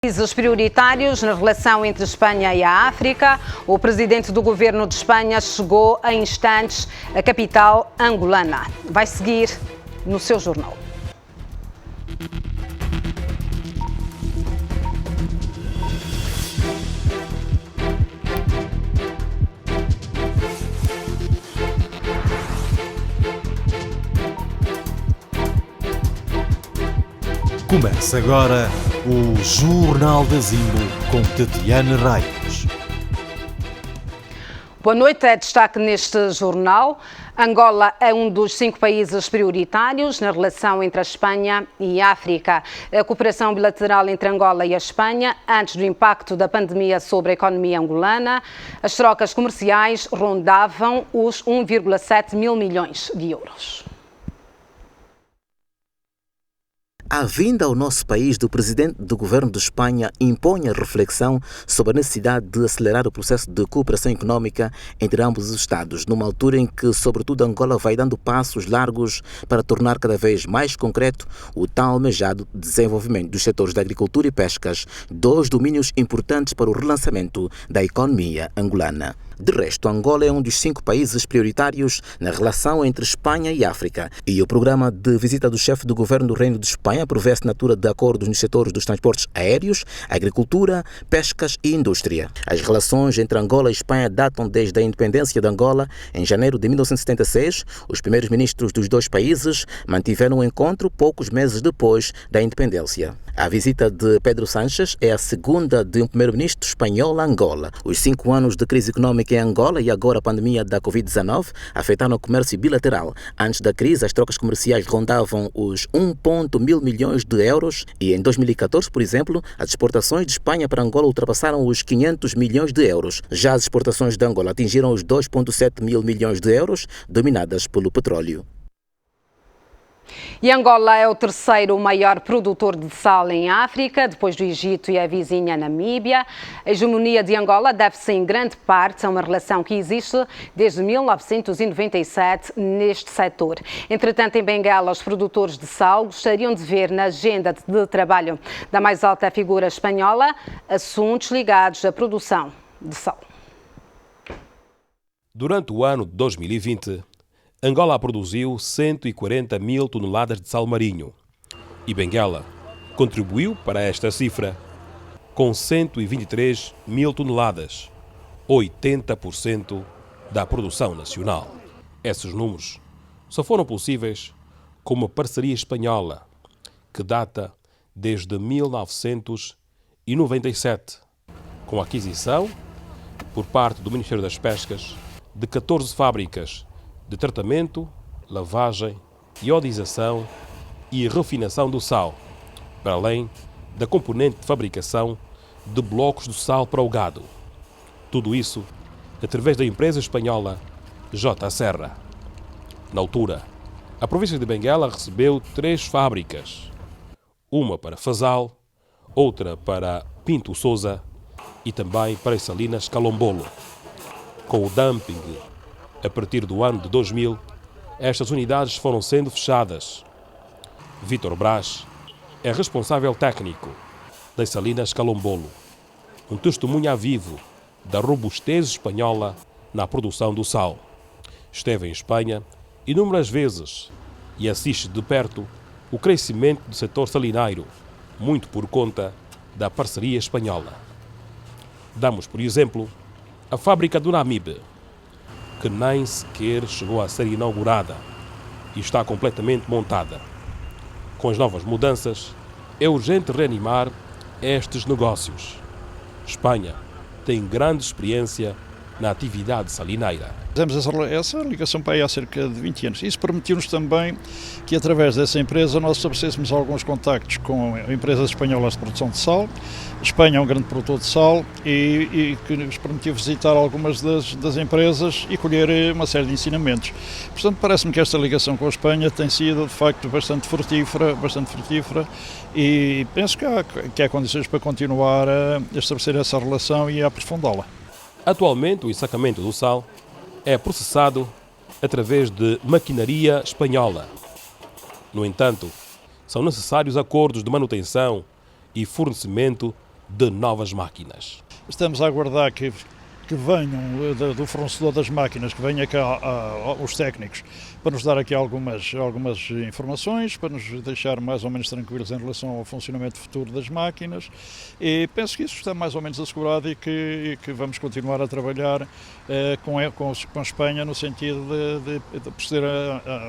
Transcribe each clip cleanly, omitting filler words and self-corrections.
Países prioritários na relação entre Espanha e a África. O presidente do governo de Espanha chegou em instantes à capital angolana. Vai seguir no seu jornal. Começa agora o Jornal da Zimbo com Tatiana Reis. Boa noite, é destaque neste jornal. Angola é um dos 5 países prioritários na relação entre a Espanha e a África. A cooperação bilateral entre Angola e a Espanha, antes do impacto da pandemia sobre a economia angolana, as trocas comerciais rondavam os 1,7 mil milhões de euros. A vinda ao nosso país do presidente do governo de Espanha impõe a reflexão sobre a necessidade de acelerar o processo de cooperação económica entre ambos os Estados, numa altura em que, sobretudo, Angola vai dando passos largos para tornar cada vez mais concreto o tão almejado desenvolvimento dos setores da agricultura e pescas, 2 domínios importantes para o relançamento da economia angolana. De resto, Angola é um dos 5 países prioritários na relação entre Espanha e África, e o programa de visita do chefe do governo do Reino de Espanha prevê a assinatura de acordos nos setores dos transportes aéreos, agricultura, pescas e indústria. As relações entre Angola e Espanha datam desde a independência de Angola em janeiro de 1976. Os primeiros ministros dos 2 países mantiveram um encontro poucos meses depois da independência. A visita de Pedro Sánchez é a segunda de um primeiro-ministro espanhol a Angola. Os 5 anos de crise económica em Angola e agora a pandemia da Covid-19 afetaram o comércio bilateral. Antes da crise, as trocas comerciais rondavam os 1,1 milhões de euros e em 2014, por exemplo, as exportações de Espanha para Angola ultrapassaram os 500 milhões de euros. Já as exportações de Angola atingiram os 2,7 mil milhões de euros, dominadas pelo petróleo. E Angola é o terceiro maior produtor de sal em África, depois do Egito e a vizinha Namíbia. A hegemonia de Angola deve-se em grande parte a uma relação que existe desde 1997 neste setor. Entretanto, em Benguela, os produtores de sal gostariam de ver na agenda de trabalho da mais alta figura espanhola assuntos ligados à produção de sal. Durante o ano de 2020, Angola produziu 140 mil toneladas de sal marinho e Benguela contribuiu para esta cifra com 123 mil toneladas, 80% da produção nacional. Esses números só foram possíveis com uma parceria espanhola que data desde 1997, com a aquisição por parte do Ministério das Pescas de 14 fábricas de tratamento, lavagem, iodização e refinação do sal, para além da componente de fabricação de blocos de sal para o gado. Tudo isso através da empresa espanhola J. Serra. Na altura, a província de Benguela recebeu 3 fábricas, uma para Fazal, outra para Pinto Sousa e também para as Salinas Calombolo. Com o dumping a partir do ano de 2000, estas unidades foram sendo fechadas. Vítor Brás é responsável técnico das Salinas Calombolo, um testemunha vivo da robustez espanhola na produção do sal. Esteve em Espanha inúmeras vezes e assiste de perto o crescimento do setor salineiro, muito por conta da parceria espanhola. Damos, por exemplo, a fábrica do Namibe, que nem sequer chegou a ser inaugurada e está completamente montada. Com as novas mudanças, é urgente reanimar estes negócios. Espanha tem grande experiência na atividade salineira. Fizemos essa ligação para aí há cerca de 20 anos. Isso permitiu-nos também que, através dessa empresa, nós estabelecêssemos alguns contactos com empresas espanholas de produção de sal. A Espanha é um grande produtor de sal e que nos permitiu visitar algumas das empresas e colher uma série de ensinamentos. Portanto, parece-me que esta ligação com a Espanha tem sido, de facto, bastante frutífera e penso que há condições para continuar a estabelecer essa relação e a aprofundá-la. Atualmente, o ensacamento do sal é processado através de maquinaria espanhola. No entanto, são necessários acordos de manutenção e fornecimento de novas máquinas. Estamos a aguardar que venham do fornecedor das máquinas, que venham cá os técnicos, para nos dar aqui algumas informações, para nos deixar mais ou menos tranquilos em relação ao funcionamento futuro das máquinas, e penso que isso está mais ou menos assegurado e que vamos continuar a trabalhar com a Espanha no sentido de proceder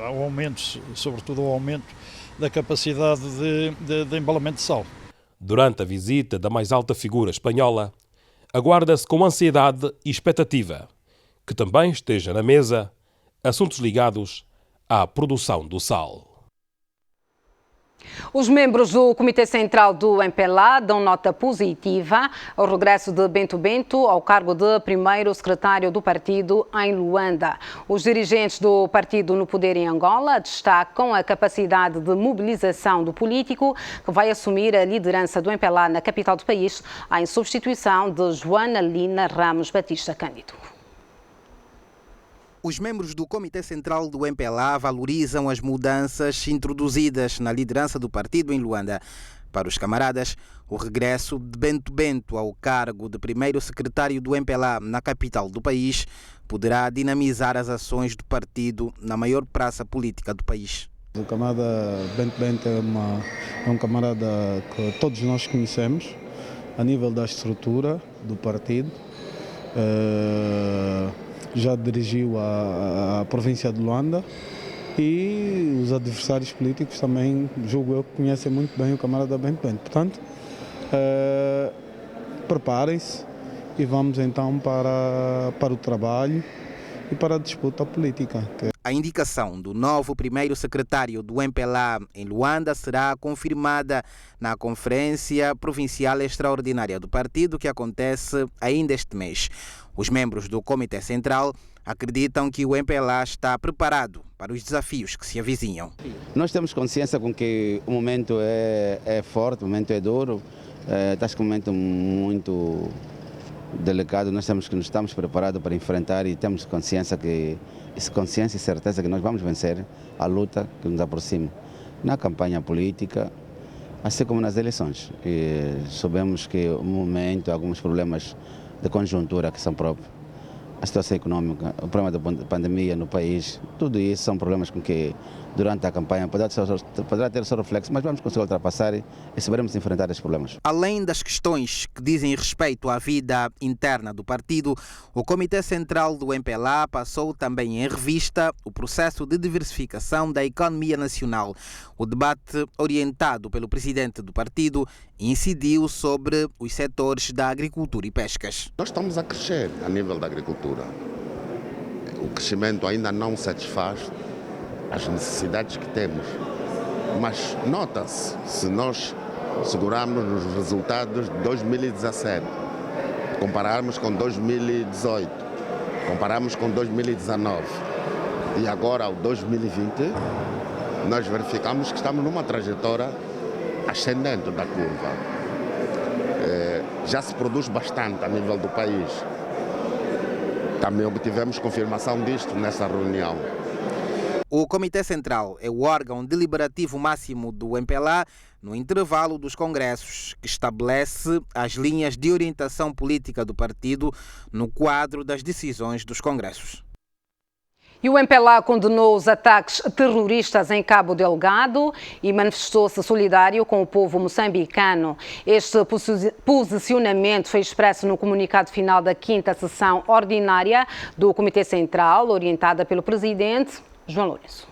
ao aumento, sobretudo ao aumento da capacidade de embalamento de sal. Durante a visita da mais alta figura espanhola, aguarda-se com ansiedade e expectativa que também esteja na mesa assuntos ligados à produção do sal. Os membros do Comitê Central do MPLA dão nota positiva ao regresso de Bento Bento ao cargo de primeiro secretário do partido em Luanda. Os dirigentes do partido no poder em Angola destacam a capacidade de mobilização do político que vai assumir a liderança do MPLA na capital do país, em substituição de Joana Lina Ramos Batista Cândido. Os membros do Comitê Central do MPLA valorizam as mudanças introduzidas na liderança do partido em Luanda. Para os camaradas, o regresso de Bento Bento ao cargo de primeiro secretário do MPLA na capital do país poderá dinamizar as ações do partido na maior praça política do país. O camarada Bento Bento é um camarada que todos nós conhecemos a nível da estrutura do partido. Já dirigiu a província de Luanda e os adversários políticos também, julgo eu, que conhecem muito bem o camarada Bento Bento. Portanto, preparem-se e vamos então para o trabalho e para a disputa política. A indicação do novo primeiro secretário do MPLA em Luanda será confirmada na Conferência Provincial Extraordinária do partido, que acontece ainda este mês. Os membros do Comitê Central acreditam que o MPLA está preparado para os desafios que se avizinham. Nós temos consciência com que o momento é forte, o momento é duro, está um momento muito delicado. Nós temos que nos estamos preparados para enfrentar e temos consciência e certeza que nós vamos vencer a luta que nos aproxima na campanha política, assim como nas eleições. E sabemos que o momento, alguns problemas de conjuntura que são próprios, a situação econômica, o problema da pandemia no país, tudo isso são problemas com que durante a campanha poderá ter seu reflexo, mas vamos conseguir ultrapassar e saberemos enfrentar esses problemas. Além das questões que dizem respeito à vida interna do partido, o Comitê Central do MPLA passou também em revista o processo de diversificação da economia nacional. O debate orientado pelo presidente do partido incidiu sobre os setores da agricultura e pescas. Nós estamos a crescer a nível da agricultura. O crescimento ainda não satisfaz as necessidades que temos, mas nota-se, se nós segurarmos os resultados de 2017, compararmos com 2018, compararmos com 2019 e agora ao 2020, nós verificamos que estamos numa trajetória ascendente da curva. Já se produz bastante a nível do país. Também obtivemos confirmação disto nessa reunião. O Comitê Central é o órgão deliberativo máximo do MPLA no intervalo dos congressos, que estabelece as linhas de orientação política do partido no quadro das decisões dos congressos. E o MPLA condenou os ataques terroristas em Cabo Delgado e manifestou-se solidário com o povo moçambicano. Este posicionamento foi expresso no comunicado final da 5ª sessão ordinária do Comitê Central, orientada pelo presidente João Lourenço.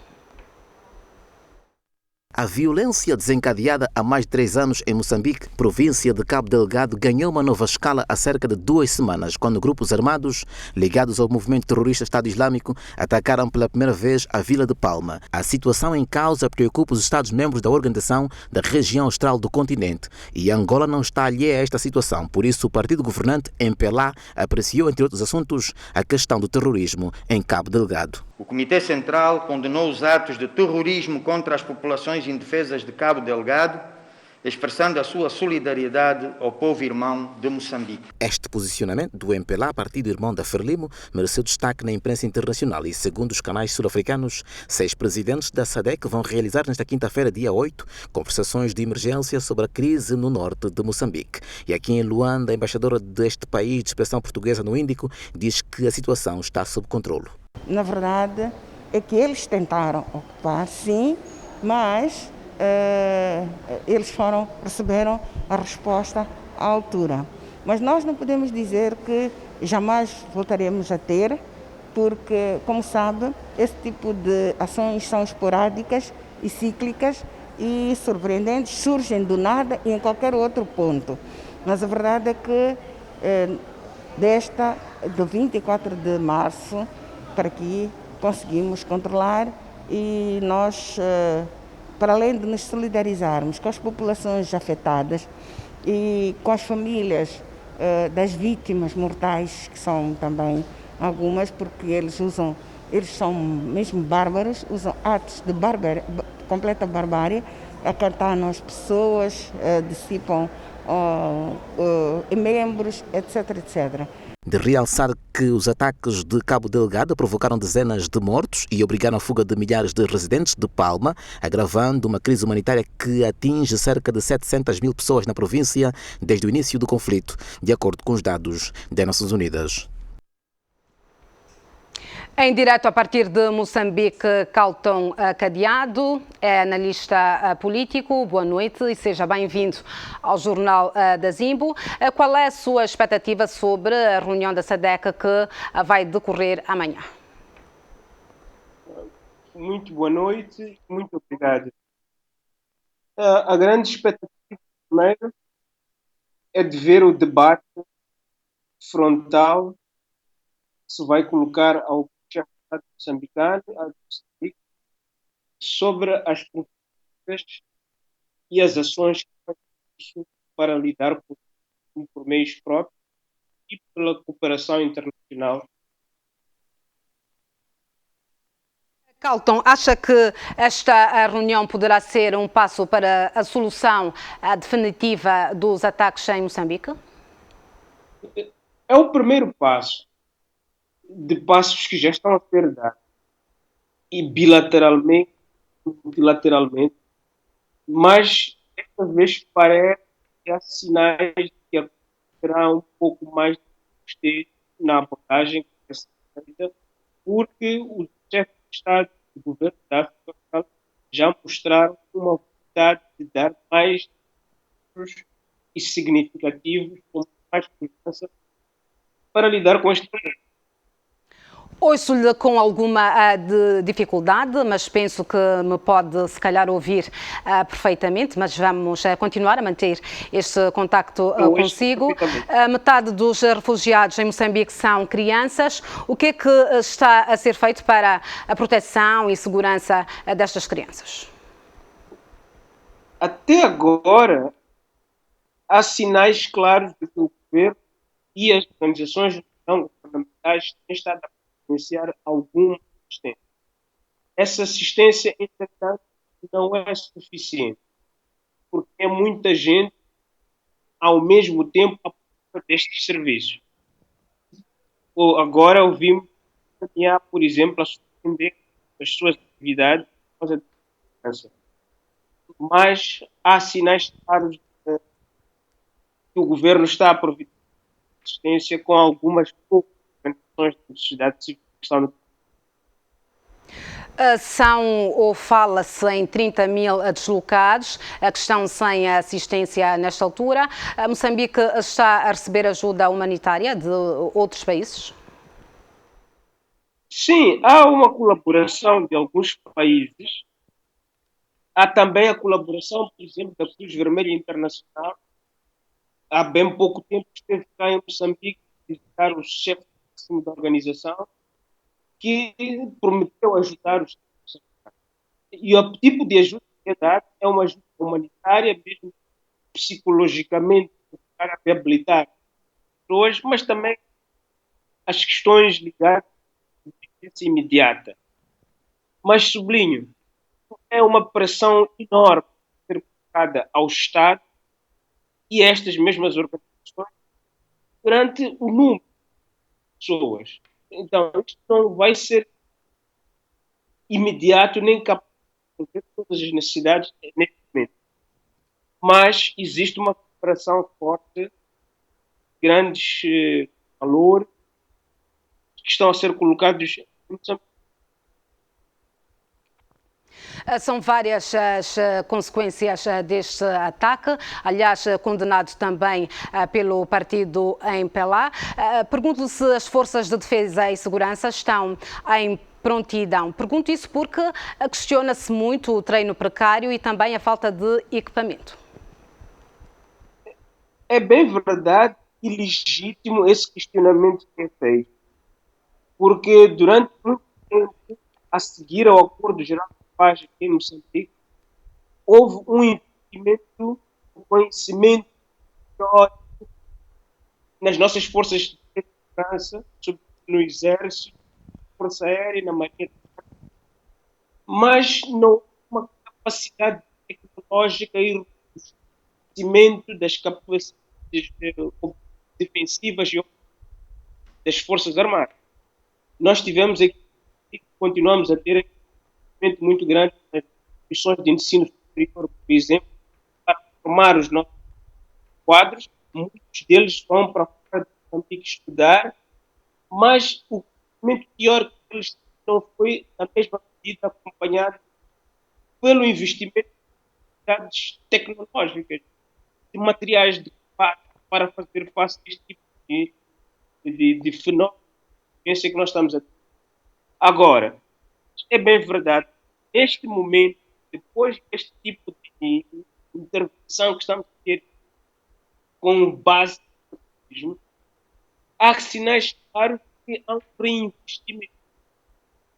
A violência desencadeada há mais de 3 anos em Moçambique, província de Cabo Delgado, ganhou uma nova escala há cerca de 2 semanas, quando grupos armados ligados ao movimento terrorista Estado Islâmico atacaram pela primeira vez a Vila de Palma. A situação em causa preocupa os Estados-membros da Organização da Região Austral do continente e Angola não está alheia a esta situação. Por isso, o partido governante MPLA apreciou, entre outros assuntos, a questão do terrorismo em Cabo Delgado. O Comitê Central condenou os atos de terrorismo contra as populações indefesas de Cabo Delgado expressando a sua solidariedade ao povo irmão de Moçambique. Este posicionamento do MPLA, partido irmão da Frelimo, mereceu destaque na imprensa internacional e, segundo os canais sul-africanos, 6 presidentes da SADC vão realizar nesta quinta-feira, dia 8, conversações de emergência sobre a crise no norte de Moçambique. E aqui em Luanda, a embaixadora deste país de expressão portuguesa no Índico diz que a situação está sob controle. Na verdade, é que eles tentaram ocupar, sim, mas eles receberam a resposta à altura. Mas nós não podemos dizer que jamais voltaremos a ter, porque, como sabe, esse tipo de ações são esporádicas e cíclicas e surpreendentes, surgem do nada e em qualquer outro ponto. Mas a verdade é que do 24 de março para aqui conseguimos controlar e nós, para além de nos solidarizarmos com as populações afetadas e com as famílias das vítimas mortais, que são também algumas, porque eles são mesmo bárbaros, usam atos de completa barbárie, acartanam as pessoas, dissipam membros, etc, etc. De realçar que os ataques de Cabo Delgado provocaram dezenas de mortos e obrigaram a fuga de milhares de residentes de Palma, agravando uma crise humanitária que atinge cerca de 700 mil pessoas na província desde o início do conflito, de acordo com os dados das Nações Unidas. Em direto a partir de Moçambique, Carlton Cadeado é analista político. Boa noite e seja bem-vindo ao Jornal da Zimbo. Qual é a sua expectativa sobre a reunião da SADC que vai decorrer amanhã? Muito boa noite, muito obrigado. A grande expectativa, primeiro, é de ver o debate frontal que se vai colocar ao moçambicano sobre as políticas e as ações para lidar por meios próprios e pela cooperação internacional. Carlton, acha que esta reunião poderá ser um passo para a solução definitiva dos ataques em Moçambique? É o primeiro passo de passos que já estão a ser dados, e bilateralmente, multilateralmente, mas esta vez parece que há sinais de que haverá um pouco mais de custeio na abordagem que vai ser feita, porque os chefes de Estado e do governo da África já mostraram uma vontade de dar mais e significativos, com mais confiança, para lidar com este problema. Ouço-lhe com alguma dificuldade, mas penso que me pode, se calhar, ouvir perfeitamente, mas vamos continuar a manter este contacto consigo. Metade dos refugiados em Moçambique são crianças. O que é que está a ser feito para a proteção e segurança destas crianças? Até agora, há sinais claros de que o governo e as organizações não governamentais têm estado a providenciar alguma assistência. Essa assistência, entretanto, não é suficiente, porque é muita gente ao mesmo tempo a procura destes serviços. Agora ouvimos por exemplo, a suspender as suas atividades por causa da segurança. Mas há sinais claros de que o governo está a providenciar assistência com algumas poucas organizações da sociedade civil que estão no São, ou fala-se em 30 mil deslocados que estão sem assistência nesta altura. Moçambique está a receber ajuda humanitária de outros países? Sim, há uma colaboração de alguns países. Há também a colaboração, por exemplo, da Cruz Vermelha Internacional. Há bem pouco tempo esteve cá em Moçambique a visitar o chefe da organização, que prometeu ajudar os moçambicanos. E o tipo de ajuda que é dado é uma ajuda humanitária, mesmo psicologicamente, para reabilitar pessoas, mas também as questões ligadas à emergência imediata. Mas sublinho, é uma pressão enorme colocada ao Estado e a estas mesmas organizações durante o número de pessoas. Então, isto não vai ser imediato nem capaz de ter todas as necessidades neste momento. Mas existe uma cooperação forte, grandes valores que estão a ser colocados em Moçambique. São várias as consequências deste ataque, aliás, condenado também pelo partido em Pelá. Pergunto se as forças de defesa e segurança estão em prontidão. Pergunto isso porque questiona-se muito o treino precário e também a falta de equipamento. É bem verdade e legítimo esse questionamento que é feito, porque durante muito tempo, a seguir ao Acordo Geral de Paz aqui em Moçambique, houve um investimento, um conhecimento teórico nas nossas forças de segurança, sobretudo no Exército, Força Aérea e na Marinha, mas não houve uma capacidade tecnológica e conhecimento das capacidades defensivas e das Forças Armadas. Nós tivemos aqui e continuamos a ter um investimento muito grande nas instituições de ensino superior, por exemplo, para formar os nossos quadros. Muitos deles vão para fora de Moçambique estudar, mas o conhecimento teórico deles não foi, na mesma medida, acompanhado pelo investimento em habilidades tecnológicas, de materiais de para fazer face a este tipo de fenómeno que nós estamos a ter. Agora, é bem verdade, neste momento, depois deste tipo de intervenção que estamos a ter com base no terrorismo, há sinais claros que há um reinvestimento.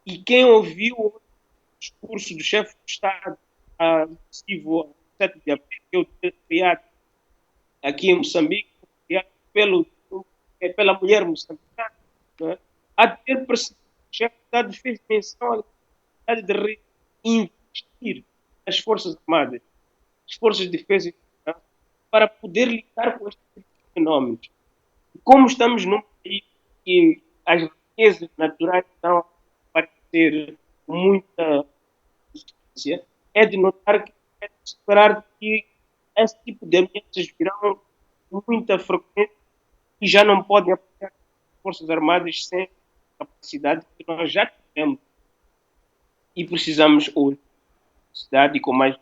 E quem ouviu o discurso do chefe do Estado possível 7 de abril, que eu tenho criado aqui em Moçambique, criado pela mulher moçambicana, é? Há de ter percebido que o chefe de Estado fez menção à necessidade de reinvestir nas Forças Armadas, as Forças de Defesa e Segurança, para poder lidar com estes fenómenos. E como estamos num país que as riquezas naturais estão a aparecer com muita distância, é de notar que é de esperar que esse tipo de ameaças virão com muita frequência e já não podem apoiar as Forças Armadas sem capacidade que nós já temos e precisamos hoje de cidade e com mais.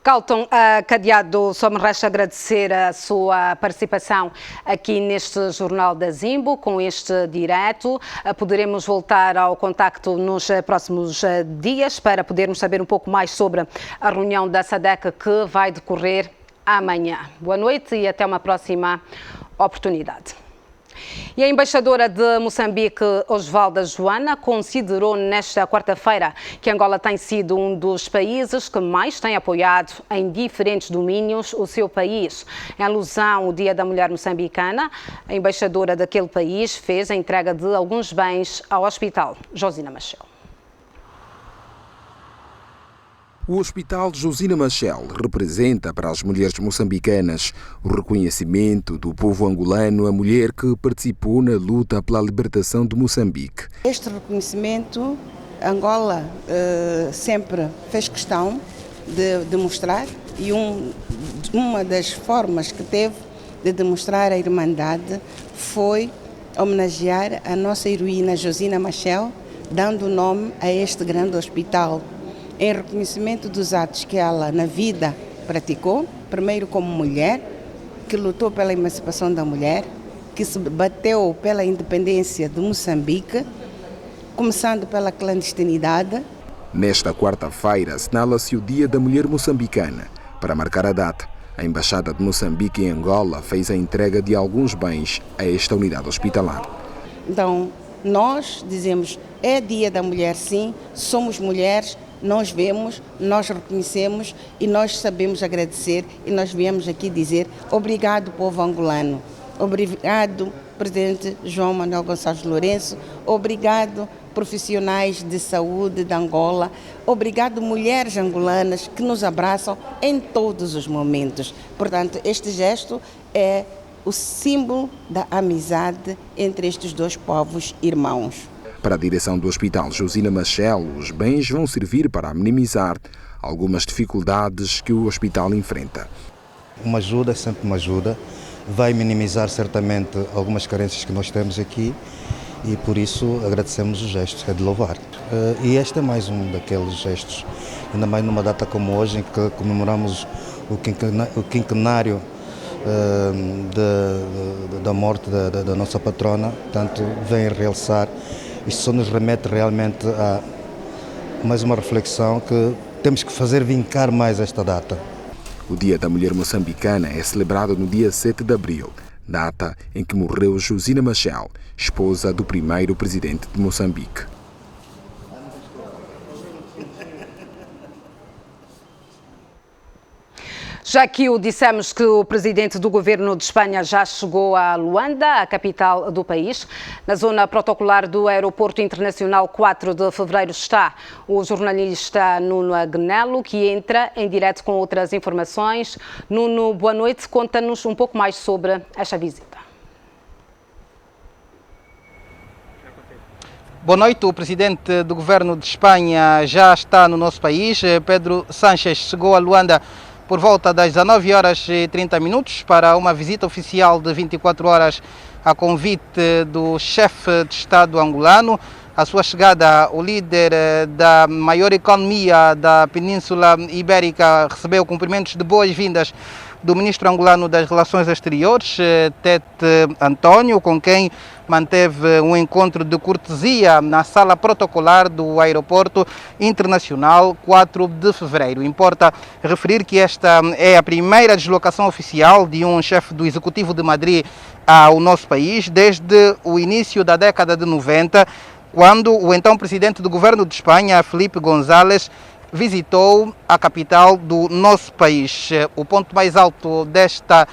Carlton Cadeado, só me resta agradecer a sua participação aqui neste Jornal da Zimbo, com este direto. Poderemos voltar ao contacto nos próximos dias para podermos saber um pouco mais sobre a reunião da SADC que vai decorrer amanhã. Boa noite e até uma próxima oportunidade. E a embaixadora de Moçambique, Osvalda Joana, considerou nesta quarta-feira que Angola tem sido um dos países que mais tem apoiado em diferentes domínios o seu país. Em alusão ao Dia da Mulher Moçambicana, a embaixadora daquele país fez a entrega de alguns bens ao hospital Josina Machel. O Hospital Josina Machel representa para as mulheres moçambicanas o reconhecimento do povo angolano à mulher que participou na luta pela libertação de Moçambique. Este reconhecimento, Angola sempre fez questão de demonstrar e uma das formas que teve de demonstrar a irmandade foi homenagear a nossa heroína Josina Machel, dando nome a este grande hospital, em reconhecimento dos atos que ela na vida praticou, primeiro como mulher, que lutou pela emancipação da mulher, que se bateu pela independência de Moçambique, começando pela clandestinidade. Nesta quarta-feira assinala-se o Dia da Mulher Moçambicana. Para marcar a data, a Embaixada de Moçambique em Angola fez a entrega de alguns bens a esta unidade hospitalar. Então, nós dizemos, é Dia da Mulher sim, somos mulheres, nós vemos, nós reconhecemos e nós sabemos agradecer e nós viemos aqui dizer obrigado, povo angolano, obrigado, Presidente João Manuel Gonçalves Lourenço, obrigado, profissionais de saúde de Angola. Obrigado, mulheres angolanas que nos abraçam em todos os momentos. Portanto, este gesto é o símbolo da amizade entre estes dois povos irmãos. Para a direção do Hospital Josina Machel, os bens vão servir para minimizar algumas dificuldades que o hospital enfrenta. Uma ajuda é sempre uma ajuda, vai minimizar certamente algumas carências que nós temos aqui e por isso agradecemos os gestos, é de louvar. E este é mais um daqueles gestos, ainda mais numa data como hoje em que comemoramos o quinquenário da morte da nossa patrona, portanto vem realçar. Isto só nos remete realmente a mais uma reflexão que temos que fazer vincar mais esta data. O Dia da Mulher Moçambicana é celebrado no dia 7 de abril, data em que morreu Josina Machel, esposa do primeiro presidente de Moçambique. Já que o dissemos que o presidente do governo de Espanha já chegou a Luanda, a capital do país. Na zona protocolar do Aeroporto Internacional 4 de Fevereiro está o jornalista Nuno Agnello, que entra em direto com outras informações. Nuno, boa noite. Conta-nos um pouco mais sobre esta visita. Boa noite. O presidente do governo de Espanha já está no nosso país. Pedro Sánchez chegou a Luanda por volta das 19 horas e 30 minutos para uma visita oficial de 24 horas a convite do chefe de Estado angolano. À sua chegada, o líder da maior economia da Península Ibérica recebeu cumprimentos de boas-vindas do ministro angolano das Relações Exteriores, Tete António, com quem manteve um encontro de cortesia na sala protocolar do Aeroporto Internacional 4 de Fevereiro. Importa referir que esta é a primeira deslocação oficial de um chefe do Executivo de Madrid ao nosso país desde o início da década de 90, quando o então presidente do governo de Espanha, Felipe González, visitou a capital do nosso país. O ponto mais alto desta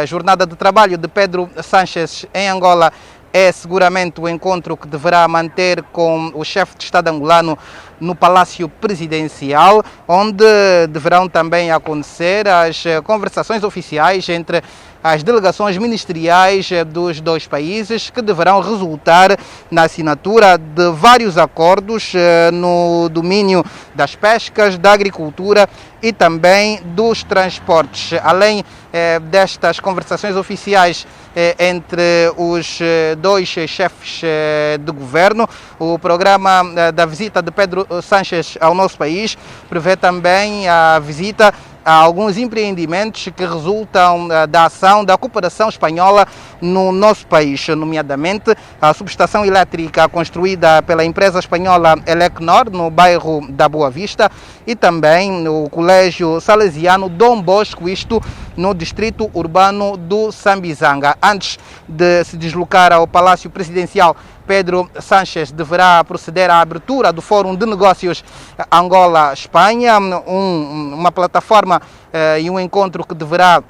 jornada de trabalho de Pedro Sánchez em Angola é seguramente o encontro que deverá manter com o chefe de Estado angolano no Palácio Presidencial, onde deverão também acontecer as conversações oficiais entre as delegações ministeriais dos dois países, que deverão resultar na assinatura de vários acordos no domínio das pescas, da agricultura e também dos transportes. Além destas conversações oficiais entre os dois chefes de governo, o programa da visita de Pedro Sánchez ao nosso país prevê também a visita a alguns empreendimentos que resultam da ação da cooperação espanhola no nosso país, nomeadamente a subestação elétrica construída pela empresa espanhola Elecnor, no bairro da Boa Vista, e também o Colégio Salesiano Dom Bosco, isto no distrito urbano do Sambizanga. Antes de se deslocar ao Palácio Presidencial, Pedro Sánchez deverá proceder à abertura do Fórum de Negócios Angola-Espanha, uma plataforma e um encontro que deverá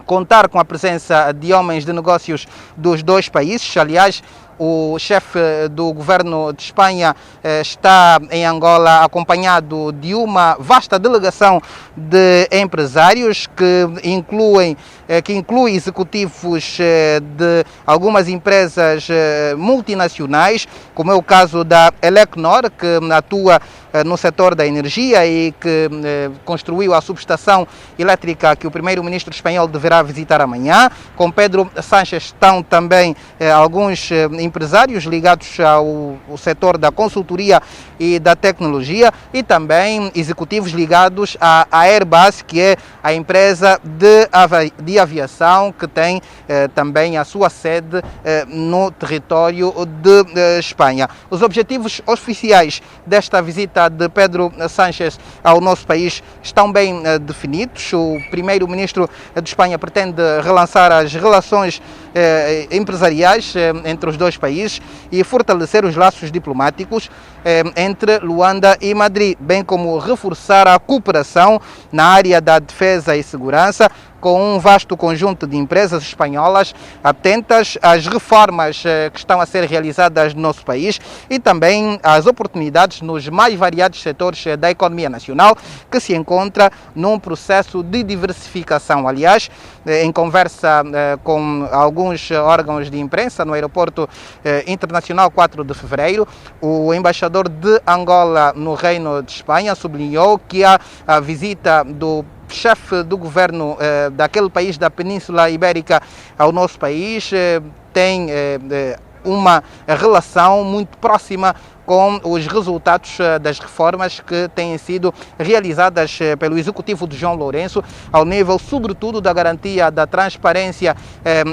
contar com a presença de homens de negócios dos dois países. Aliás, o chefe do governo de Espanha está em Angola acompanhado de uma vasta delegação de empresários que inclui executivos de algumas empresas multinacionais, como é o caso da Elecnor, que atua no setor da energia e que construiu a subestação elétrica que o primeiro-ministro espanhol deverá visitar amanhã. Com Pedro Sánchez estão também alguns empresários ligados ao setor da consultoria e da tecnologia e também executivos ligados à Airbus, que é a empresa de aviação que tem também a sua sede no território de Espanha. Os objetivos oficiais desta visita de Pedro Sánchez ao nosso país estão bem definidos. O primeiro-ministro de Espanha pretende relançar as relações empresariais entre os dois países e fortalecer os laços diplomáticos entre Luanda e Madrid, bem como reforçar a cooperação na área da defesa e segurança, com um vasto conjunto de empresas espanholas atentas às reformas que estão a ser realizadas no nosso país e também às oportunidades nos mais variados setores da economia nacional, que se encontra num processo de diversificação. Aliás, em conversa com alguns órgãos de imprensa no aeroporto internacional 4 de fevereiro, o embaixador de Angola no Reino de Espanha sublinhou que a visita do chefe do governo daquele país da Península Ibérica ao nosso país tem uma relação muito próxima com os resultados das reformas que têm sido realizadas pelo executivo de João Lourenço, ao nível, sobretudo, da garantia da transparência,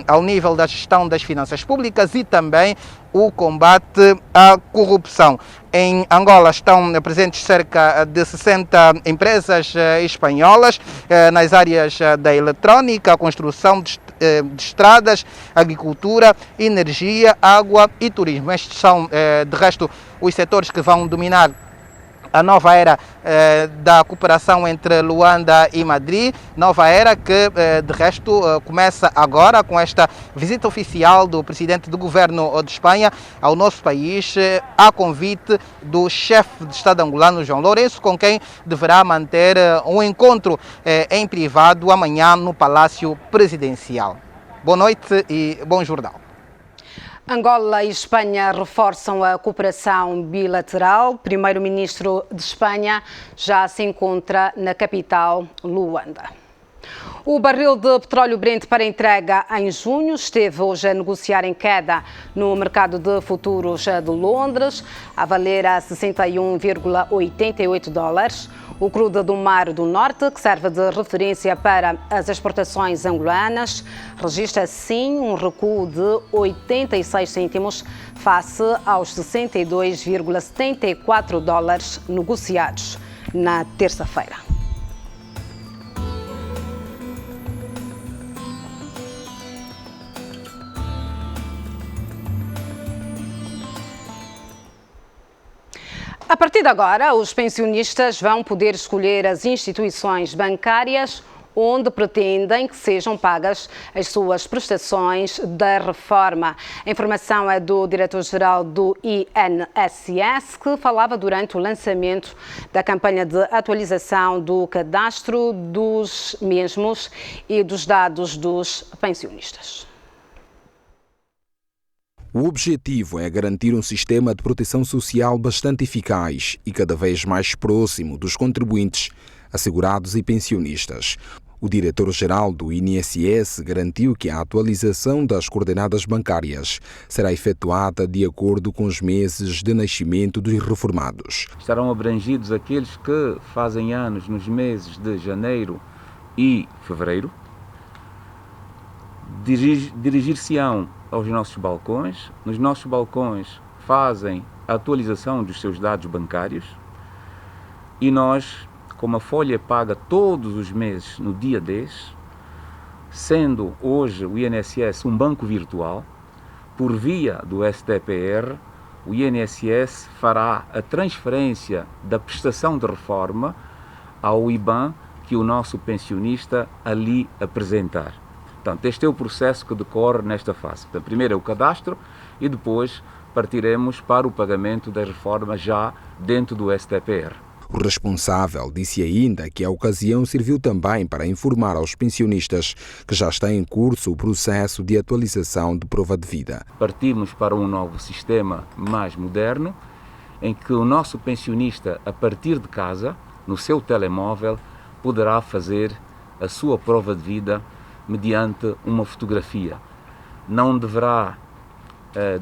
ao nível da gestão das finanças públicas e também o combate à corrupção. Em Angola estão presentes cerca de 60 empresas espanholas nas áreas da eletrónica, construção de estradas, agricultura, energia, água e turismo. Estes são, de resto, os setores que vão dominar a nova era da cooperação entre Luanda e Madrid, nova era que, de resto, começa agora com esta visita oficial do presidente do governo de Espanha ao nosso país, a convite do chefe de Estado angolano, João Lourenço, com quem deverá manter um encontro em privado amanhã no Palácio Presidencial. Boa noite e bom jornal. Angola e Espanha reforçam a cooperação bilateral. O primeiro-ministro de Espanha já se encontra na capital, Luanda. O barril de petróleo Brent para entrega em junho esteve hoje a negociar em queda no mercado de futuros de Londres, a valer a $61,88. O crudo do Mar do Norte, que serve de referência para as exportações angolanas, registra sim um recuo de 86 cêntimos face aos $62,74 negociados na terça-feira. A partir de agora, os pensionistas vão poder escolher as instituições bancárias onde pretendem que sejam pagas as suas prestações da reforma. A informação é do diretor-geral do INSS, que falava durante o lançamento da campanha de atualização do cadastro dos mesmos e dos dados dos pensionistas. O objetivo é garantir um sistema de proteção social bastante eficaz e cada vez mais próximo dos contribuintes, assegurados e pensionistas. O diretor-geral do INSS garantiu que a atualização das coordenadas bancárias será efetuada de acordo com os meses de nascimento dos reformados. Estarão abrangidos aqueles que fazem anos nos meses de janeiro e fevereiro. Dirigir-se-ão aos nossos balcões. Nos nossos balcões fazem a atualização dos seus dados bancários e nós, como a folha é paga todos os meses no dia 10, sendo hoje o INSS um banco virtual, por via do STPR, o INSS fará a transferência da prestação de reforma ao IBAN que o nosso pensionista ali apresentar. Portanto, este é o processo que decorre nesta fase. Portanto, primeiro é o cadastro e depois partiremos para o pagamento da reforma já dentro do STPR. O responsável disse ainda que a ocasião serviu também para informar aos pensionistas que já está em curso o processo de atualização de prova de vida. Partimos para um novo sistema mais moderno, em que o nosso pensionista, a partir de casa, no seu telemóvel, poderá fazer a sua prova de vida mediante uma fotografia. Não deverá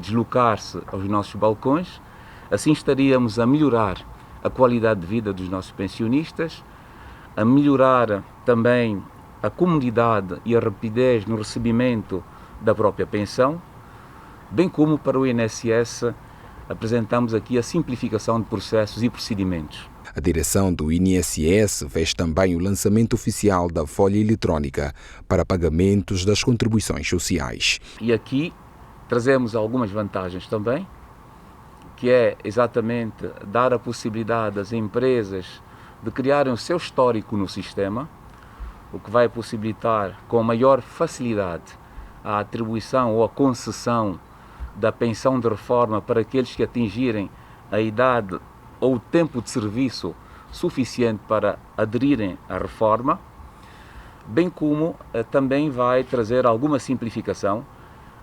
deslocar-se aos nossos balcões, assim estaríamos a melhorar a qualidade de vida dos nossos pensionistas, a melhorar também a comodidade e a rapidez no recebimento da própria pensão, bem como para o INSS apresentamos aqui a simplificação de processos e procedimentos. A direção do INSS fez também o lançamento oficial da folha eletrónica para pagamentos das contribuições sociais. E aqui trazemos algumas vantagens também, que é exatamente dar a possibilidade às empresas de criarem o seu histórico no sistema, o que vai possibilitar com maior facilidade a atribuição ou a concessão da pensão de reforma para aqueles que atingirem a idade ou o tempo de serviço suficiente para aderirem à reforma, bem como também vai trazer alguma simplificação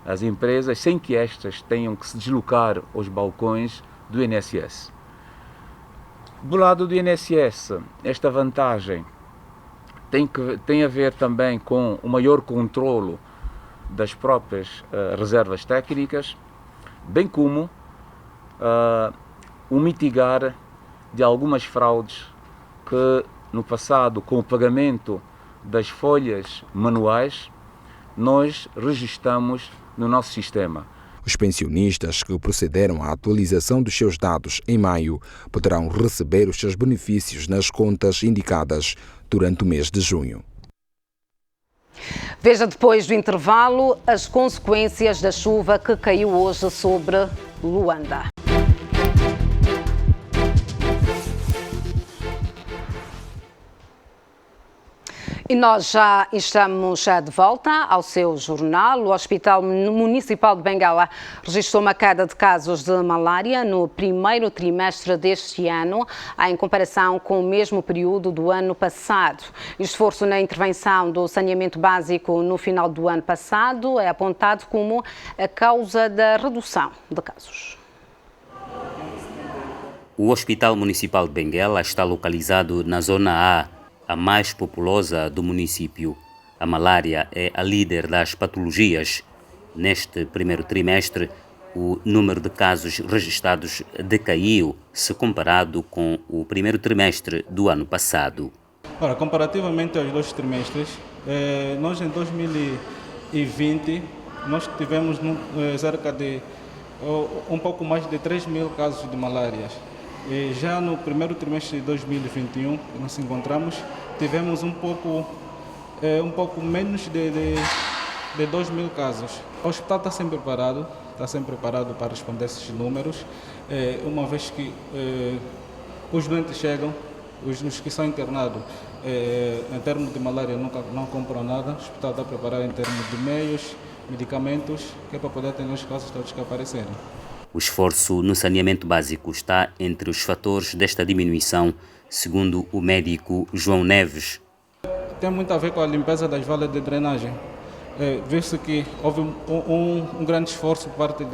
às empresas sem que estas tenham que se deslocar aos balcões do INSS. Do lado do INSS, esta vantagem tem a ver também com o maior controlo das próprias reservas técnicas, bem como o mitigar de algumas fraudes que no passado, com o pagamento das folhas manuais, nós registramos no nosso sistema. Os pensionistas que procederam à atualização dos seus dados em maio poderão receber os seus benefícios nas contas indicadas durante o mês de junho. Veja depois do intervalo as consequências da chuva que caiu hoje sobre Luanda. E nós já estamos de volta ao seu jornal. O Hospital Municipal de Benguela registrou uma queda de casos de malária no primeiro trimestre deste ano, em comparação com o mesmo período do ano passado. O esforço na intervenção do saneamento básico no final do ano passado é apontado como a causa da redução de casos. O Hospital Municipal de Benguela está localizado na Zona A mais populosa do município. A malária é a líder das patologias. Neste primeiro trimestre, o número de casos registrados decaiu se comparado com o primeiro trimestre do ano passado. Ora, comparativamente aos dois trimestres, nós em 2020 nós tivemos cerca de um pouco mais de 3 mil casos de malária. E já no primeiro trimestre de 2021, que nós encontramos, tivemos um pouco menos de 2 mil casos. O hospital está sempre preparado para responder esses números, uma vez que os doentes chegam, os que são internados, em termos de malária não compram nada. O hospital está preparado em termos de meios, medicamentos, que é para poder atender os casos todos que aparecerem. O esforço no saneamento básico está entre os fatores desta diminuição, segundo o médico João Neves. Tem muito a ver com a limpeza das valas de drenagem. Visto que houve um grande esforço por parte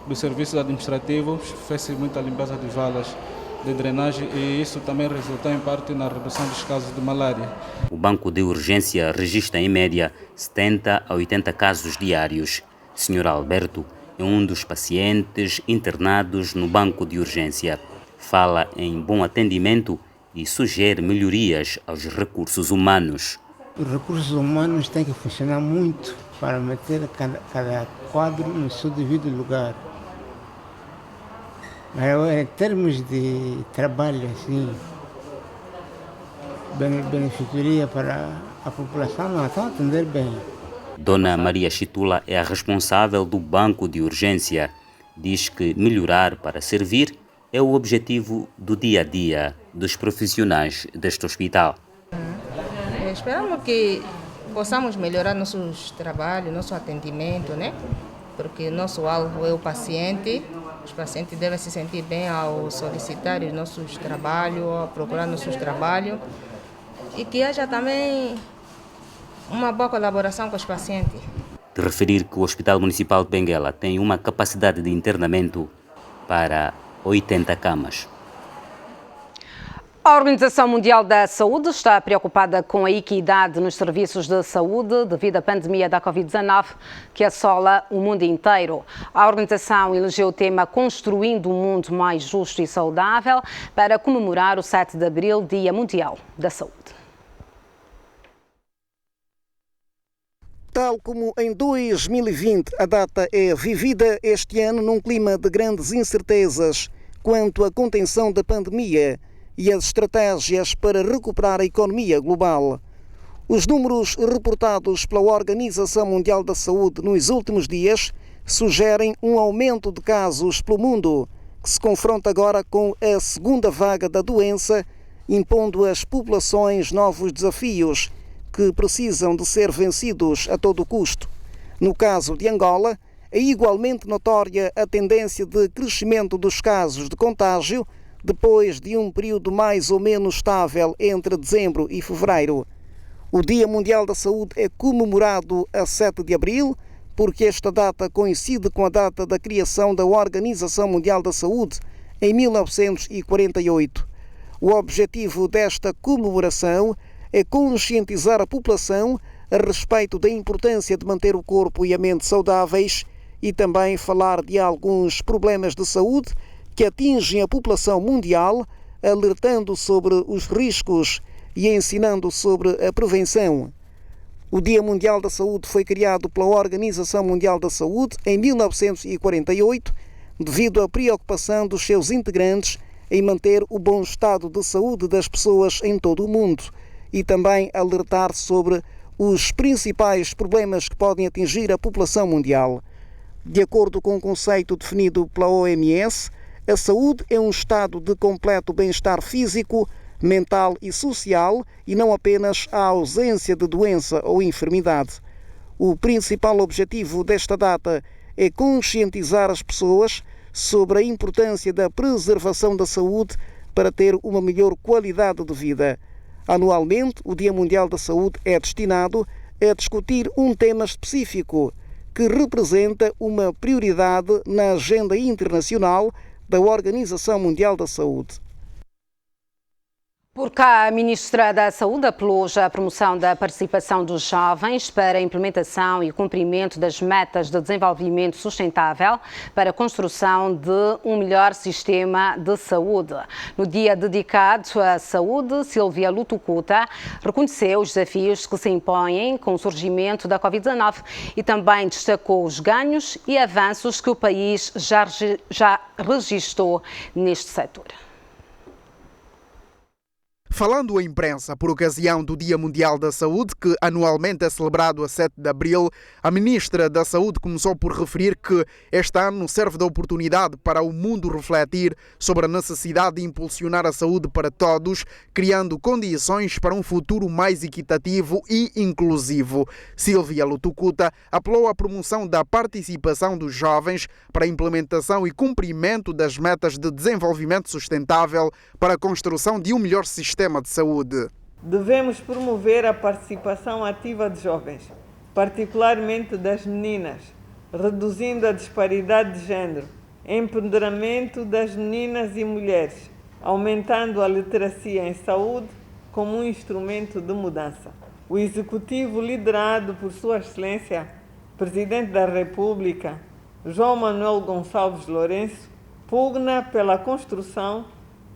dos serviços administrativos, fez-se muita limpeza de valas de drenagem e isso também resultou em parte na redução dos casos de malária. O banco de urgência registra em média 70 a 80 casos diários. Sr. Alberto é um dos pacientes internados no banco de urgência. Fala em bom atendimento e sugere melhorias aos recursos humanos. Os recursos humanos têm que funcionar muito para meter cada quadro no seu devido lugar. Mas em termos de trabalho, assim, beneficiaria para a população, não estão a atender bem. Dona Maria Chitula é a responsável do banco de urgência. Diz que melhorar para servir é o objetivo do dia a dia dos profissionais deste hospital. Esperamos que possamos melhorar nossos trabalhos, nosso atendimento, né? Porque nosso alvo é o paciente. Os pacientes devem se sentir bem ao solicitar os nossos trabalhos, ao procurar nossos trabalhos. E que haja também uma boa colaboração com os pacientes. De referir que o Hospital Municipal de Benguela tem uma capacidade de internamento para 80 camas. A Organização Mundial da Saúde está preocupada com a equidade nos serviços de saúde devido à pandemia da Covid-19 que assola o mundo inteiro. A organização elegeu o tema Construindo um Mundo Mais Justo e Saudável para comemorar o 7 de abril, Dia Mundial da Saúde. Tal como em 2020, a data é vivida este ano num clima de grandes incertezas quanto à contenção da pandemia e as estratégias para recuperar a economia global. Os números reportados pela Organização Mundial da Saúde nos últimos dias sugerem um aumento de casos pelo mundo, que se confronta agora com a segunda vaga da doença, impondo às populações novos desafios, que precisam de ser vencidos a todo custo. No caso de Angola, é igualmente notória a tendência de crescimento dos casos de contágio depois de um período mais ou menos estável entre dezembro e fevereiro. O Dia Mundial da Saúde é comemorado a 7 de abril, porque esta data coincide com a data da criação da Organização Mundial da Saúde, em 1948. O objetivo desta comemoração é conscientizar a população a respeito da importância de manter o corpo e a mente saudáveis e também falar de alguns problemas de saúde que atingem a população mundial, alertando sobre os riscos e ensinando sobre a prevenção. O Dia Mundial da Saúde foi criado pela Organização Mundial da Saúde em 1948, devido à preocupação dos seus integrantes em manter o bom estado de saúde das pessoas em todo o mundo e também alertar sobre os principais problemas que podem atingir a população mundial. De acordo com o conceito definido pela OMS, a saúde é um estado de completo bem-estar físico, mental e social e não apenas a ausência de doença ou enfermidade. O principal objetivo desta data é conscientizar as pessoas sobre a importância da preservação da saúde para ter uma melhor qualidade de vida. Anualmente, o Dia Mundial da Saúde é destinado a discutir um tema específico que representa uma prioridade na agenda internacional da Organização Mundial da Saúde. Por cá, a Ministra da Saúde apelou à promoção da participação dos jovens para a implementação e cumprimento das metas de desenvolvimento sustentável para a construção de um melhor sistema de saúde. No dia dedicado à saúde, Silvia Lutucuta reconheceu os desafios que se impõem com o surgimento da Covid-19 e também destacou os ganhos e avanços que o país já registrou neste setor. Falando à imprensa por ocasião do Dia Mundial da Saúde, que anualmente é celebrado a 7 de abril, a Ministra da Saúde começou por referir que este ano serve de oportunidade para o mundo refletir sobre a necessidade de impulsionar a saúde para todos, criando condições para um futuro mais equitativo e inclusivo. Silvia Lutucuta apelou à promoção da participação dos jovens para a implementação e cumprimento das metas de desenvolvimento sustentável para a construção de um melhor sistema de saúde. Devemos promover a participação ativa de jovens, particularmente das meninas, reduzindo a disparidade de género, empoderamento das meninas e mulheres, aumentando a literacia em saúde como um instrumento de mudança. O Executivo, liderado por Sua Excelência, Presidente da República, João Manuel Gonçalves Lourenço, pugna pela construção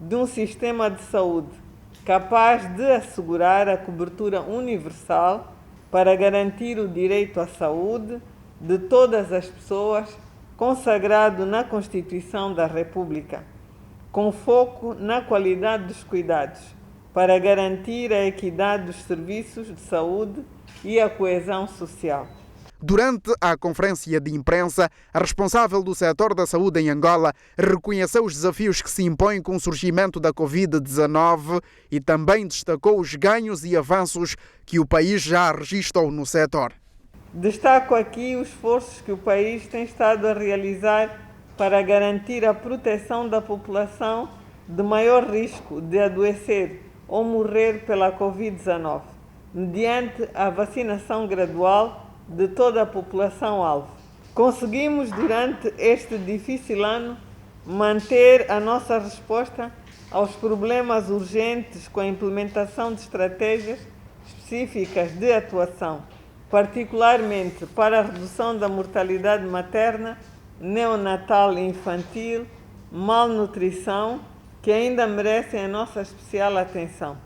de um sistema de saúde capaz de assegurar a cobertura universal para garantir o direito à saúde de todas as pessoas, consagrado na Constituição da República, com foco na qualidade dos cuidados, para garantir a equidade dos serviços de saúde e a coesão social. Durante a conferência de imprensa, a responsável do setor da saúde em Angola reconheceu os desafios que se impõem com o surgimento da Covid-19 e também destacou os ganhos e avanços que o país já registrou no setor. Destaco aqui os esforços que o país tem estado a realizar para garantir a proteção da população de maior risco de adoecer ou morrer pela Covid-19, mediante a vacinação gradual de toda a população-alvo. Conseguimos, durante este difícil ano, manter a nossa resposta aos problemas urgentes com a implementação de estratégias específicas de atuação, particularmente para a redução da mortalidade materna, neonatal e infantil, malnutrição, que ainda merecem a nossa especial atenção.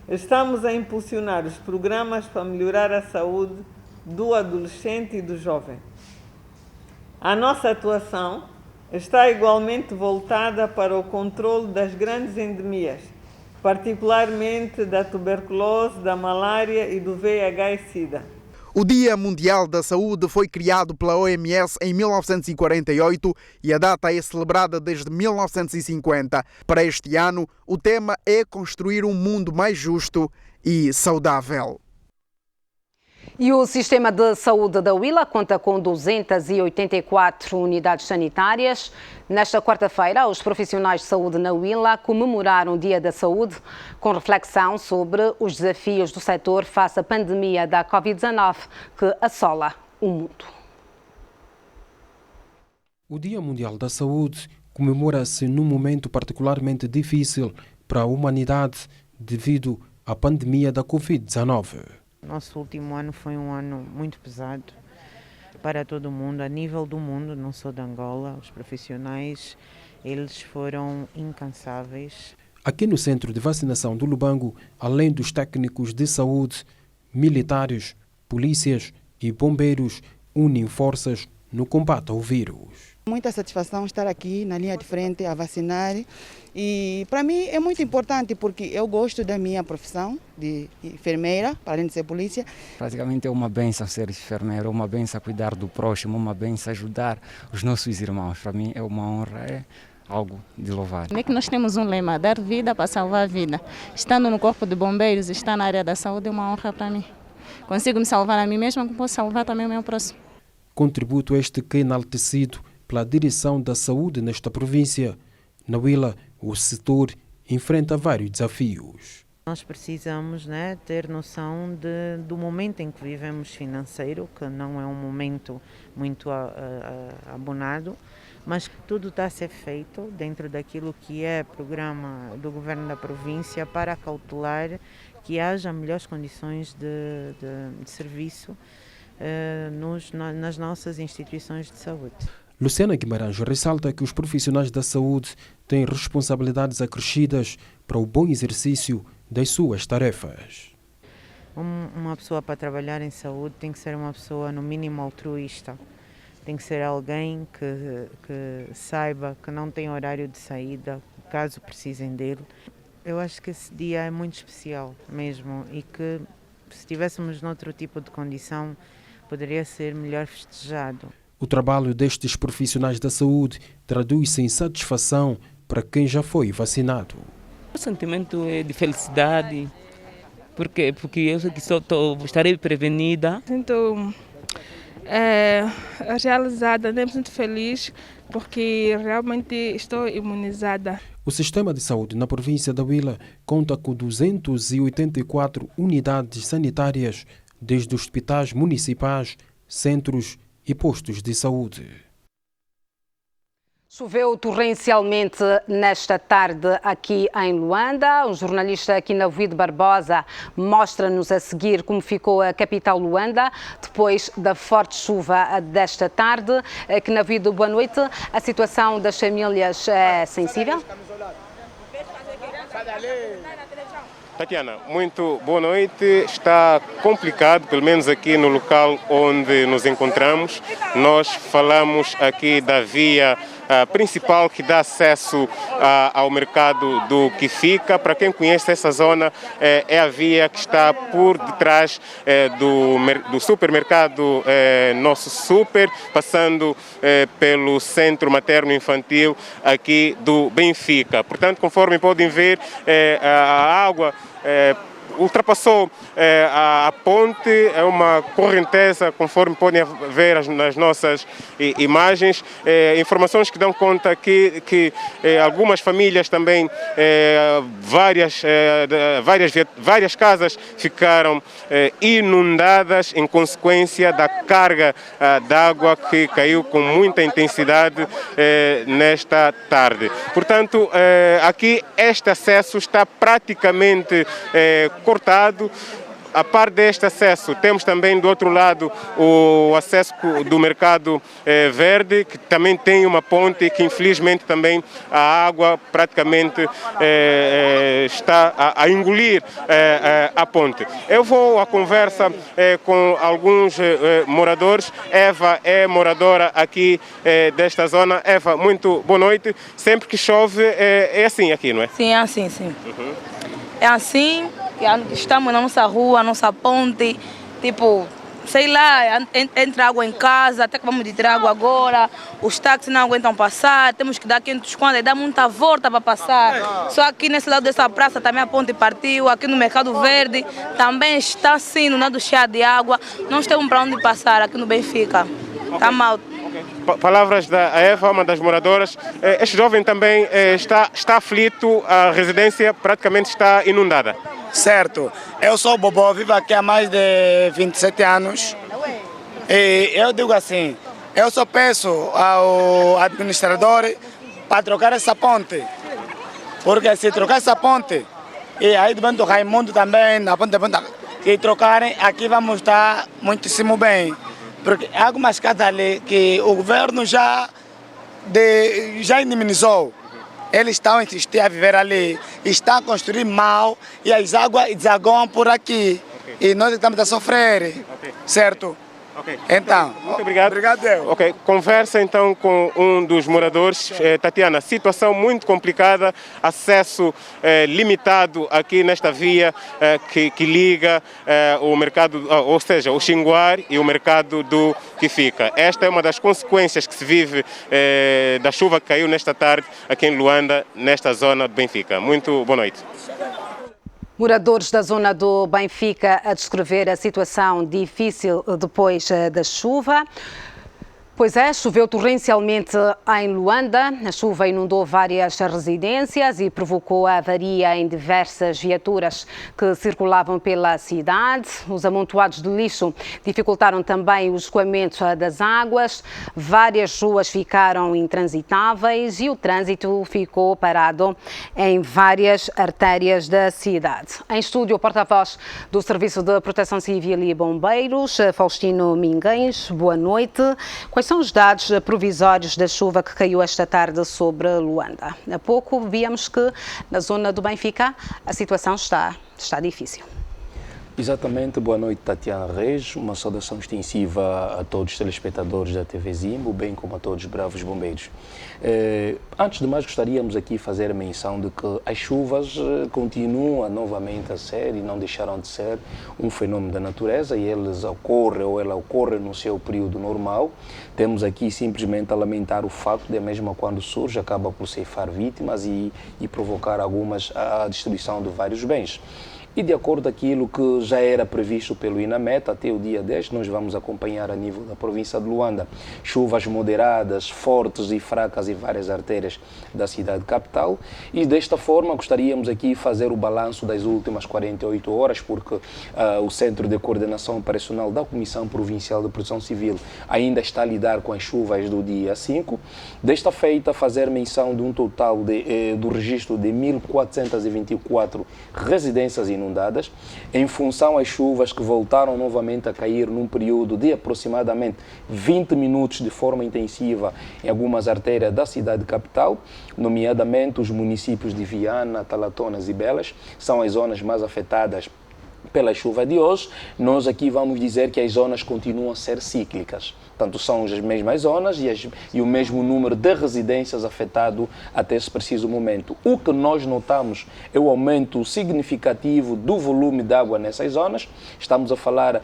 Estamos a impulsionar os programas para melhorar a saúde do adolescente e do jovem. A nossa atuação está igualmente voltada para o controle das grandes endemias, particularmente da tuberculose, da malária e do VIH e SIDA. O Dia Mundial da Saúde foi criado pela OMS em 1948 e a data é celebrada desde 1950. Para este ano, o tema é construir um mundo mais justo e saudável. E o sistema de saúde da Huila conta com 284 unidades sanitárias. Nesta quarta-feira, os profissionais de saúde na Huila comemoraram o Dia da Saúde com reflexão sobre os desafios do setor face à pandemia da Covid-19 que assola o mundo. O Dia Mundial da Saúde comemora-se num momento particularmente difícil para a humanidade devido à pandemia da Covid-19. Nosso último ano foi um ano muito pesado para todo mundo, a nível do mundo, não só de Angola. Os profissionais, eles foram incansáveis. Aqui no centro de vacinação do Lubango, além dos técnicos de saúde, militares, polícias e bombeiros unem forças no combate ao vírus. Muita satisfação estar aqui na linha de frente a vacinar e para mim é muito importante porque eu gosto da minha profissão de enfermeira, além de ser polícia. Praticamente é uma benção ser enfermeiro, uma benção cuidar do próximo, uma benção ajudar os nossos irmãos. Para mim é uma honra, é algo de louvar. É que nós temos um lema, dar vida para salvar a vida. Estando no corpo de bombeiros, estar na área da saúde é uma honra para mim. Consigo me salvar a mim mesma, como posso salvar também o meu próximo. Contributo este que é enaltecido pela direção da saúde nesta província. Na Huila, o setor enfrenta vários desafios. Nós precisamos ter noção do momento em que vivemos financeiro, que não é um momento muito abonado, mas que tudo está a ser feito dentro daquilo que é programa do governo da província para cautelar que haja melhores condições de serviço nas nossas instituições de saúde. Luciana Guimarães ressalta que os profissionais da saúde têm responsabilidades acrescidas para o bom exercício das suas tarefas. Uma pessoa para trabalhar em saúde tem que ser uma pessoa no mínimo altruísta. Tem que ser alguém que saiba que não tem horário de saída, caso precisem dele. Eu acho que esse dia é muito especial mesmo e que se estivéssemos noutro tipo de condição poderia ser melhor festejado. O trabalho destes profissionais da saúde traduz-se em satisfação para quem já foi vacinado. O sentimento é de felicidade, porque eu sei que estarei prevenida. Sinto realizada, muito feliz, porque realmente estou imunizada. O sistema de saúde na província da Huila conta com 284 unidades sanitárias, desde hospitais municipais, centros e postos de saúde. Choveu torrencialmente nesta tarde aqui em Luanda. O jornalista Kinavid Barbosa mostra-nos a seguir como ficou a capital Luanda depois da forte chuva desta tarde. Kinavid, boa noite. A situação das famílias é sensível? Tatiana, muito boa noite. Está complicado, pelo menos aqui no local onde nos encontramos. Nós falamos aqui da via principal que dá acesso ao mercado do Quifica. Para quem conhece essa zona, é a via que está por detrás do supermercado Nosso Super, passando pelo centro materno-infantil aqui do Benfica. Portanto, conforme podem ver, a água ultrapassou a ponte, é uma correnteza, conforme podem ver nas nossas imagens. Informações que dão conta que algumas famílias também, várias casas ficaram inundadas em consequência da carga d'água que caiu com muita intensidade nesta tarde. Portanto, aqui este acesso está praticamente cortado. A par deste acesso, temos também do outro lado o acesso do mercado verde, que também tem uma ponte que infelizmente também a água praticamente está a engolir a ponte. Eu vou à conversa com alguns moradores. Eva é moradora aqui desta zona. Eva, muito boa noite. Sempre que chove é assim aqui, não é? Sim, é assim, sim. É assim, estamos na nossa rua, nossa ponte, tipo, sei lá, entra água em casa, até que vamos de ter água agora, os táxis não aguentam passar, temos que dar 500 contas e dar muita volta para passar. Só aqui nesse lado dessa praça também a ponte partiu, aqui no Mercado Verde também está assim, no lado cheio de água, não temos para onde passar aqui no Benfica, está mal. Palavras da Eva, uma das moradoras. Este jovem também está aflito, a residência praticamente está inundada. Certo, eu sou o Bobó, vivo aqui há mais de 27 anos e eu digo assim, eu só peço ao administrador para trocar essa ponte, porque se trocar essa ponte e aí do Bento Raimundo também, na ponte e trocarem, aqui vamos estar muitíssimo bem, porque há algumas casas ali que o governo já indemnizou. Eles estão a insistir a viver ali, estão a construir mal e as águas desaguam por aqui. E nós estamos a sofrer, certo? Então, muito obrigado. Obrigado. Conversa então com um dos moradores. Tatiana, situação muito complicada, acesso limitado aqui nesta via que liga o mercado, ou seja, o Xinguar e o mercado do Kifica. Esta é uma das consequências que se vive da chuva que caiu nesta tarde aqui em Luanda, nesta zona de Benfica. Muito boa noite. Moradores da zona do Benfica a descrever a situação difícil depois da chuva. Pois é, choveu torrencialmente em Luanda. A chuva inundou várias residências e provocou avaria em diversas viaturas que circulavam pela cidade. Os amontoados de lixo dificultaram também o escoamento das águas. Várias ruas ficaram intransitáveis e o trânsito ficou parado em várias artérias da cidade. Em estúdio, o porta-voz do Serviço de Proteção Civil e Bombeiros, Faustino Minguens. Boa noite. Quais são os dados provisórios da chuva que caiu esta tarde sobre Luanda? Há pouco víamos que na zona do Benfica a situação está difícil. Exatamente, boa noite Tatiana Reis, uma saudação extensiva a todos os telespectadores da TV Zimbo, bem como a todos os bravos bombeiros. Antes de mais gostaríamos aqui de fazer a menção de que as chuvas continuam novamente a ser e não deixaram de ser um fenômeno da natureza e eles ocorrem ou ela ocorre no seu período normal. Temos aqui simplesmente a lamentar o facto de mesmo quando surge acaba por ceifar vítimas e provocar a destruição de vários bens. E de acordo com aquilo que já era previsto pelo INAMET, até o dia 10, nós vamos acompanhar a nível da província de Luanda chuvas moderadas, fortes e fracas em várias artérias da cidade capital. E desta forma gostaríamos aqui de fazer o balanço das últimas 48 horas, porque o Centro de Coordenação Operacional da Comissão Provincial de Proteção Civil ainda está a lidar com as chuvas do dia 5. Desta feita, fazer menção de um total do registro de 1.424 residências inundadas, em função às chuvas que voltaram novamente a cair num período de aproximadamente 20 minutos de forma intensiva em algumas artérias da cidade capital, nomeadamente os municípios de Viana, Talatonas e Belas, são as zonas mais afetadas pela chuva de hoje. Nós aqui vamos dizer que as zonas continuam a ser cíclicas. Portanto, são as mesmas zonas e o mesmo número de residências afetado até esse preciso momento. O que nós notamos é o aumento significativo do volume de água nessas zonas. Estamos a falar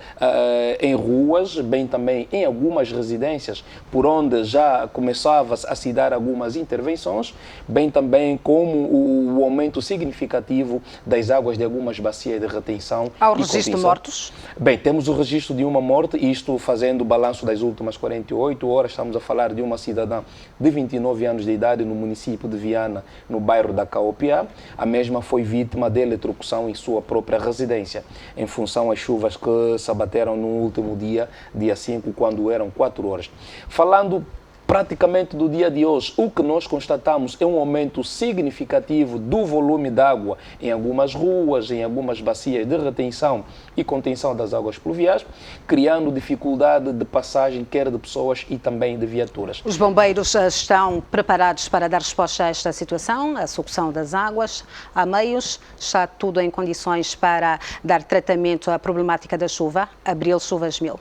em ruas, bem também em algumas residências, por onde já começava a se dar algumas intervenções, bem também como o aumento significativo das águas de algumas bacias de retenção. Há o registro de mortos? Bem, temos o registro de uma morte, isto fazendo o balanço das últimas 48 horas, estamos a falar de uma cidadã de 29 anos de idade no município de Viana, no bairro da Caopiá. A mesma foi vítima de eletrocução em sua própria residência, em função às chuvas que se abateram no último dia 5, quando eram 4 horas. Falando praticamente do dia de hoje, o que nós constatamos é um aumento significativo do volume de água em algumas ruas, em algumas bacias de retenção e contenção das águas pluviais, criando dificuldade de passagem quer de pessoas e também de viaturas. Os bombeiros estão preparados para dar resposta a esta situação, a sucção das águas, há meios, está tudo em condições para dar tratamento à problemática da chuva, Abril Chuvas 1000.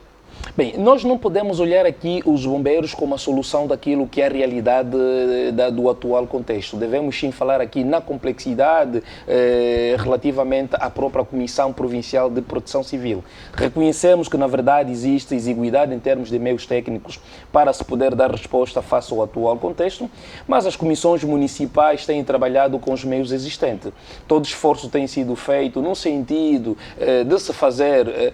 Bem, nós não podemos olhar aqui os bombeiros como a solução daquilo que é a realidade do atual contexto. Devemos sim falar aqui na complexidade relativamente à própria Comissão Provincial de Proteção Civil. Reconhecemos que, na verdade, existe exiguidade em termos de meios técnicos para se poder dar resposta face ao atual contexto, mas as comissões municipais têm trabalhado com os meios existentes. Todo esforço tem sido feito no sentido de se fazer,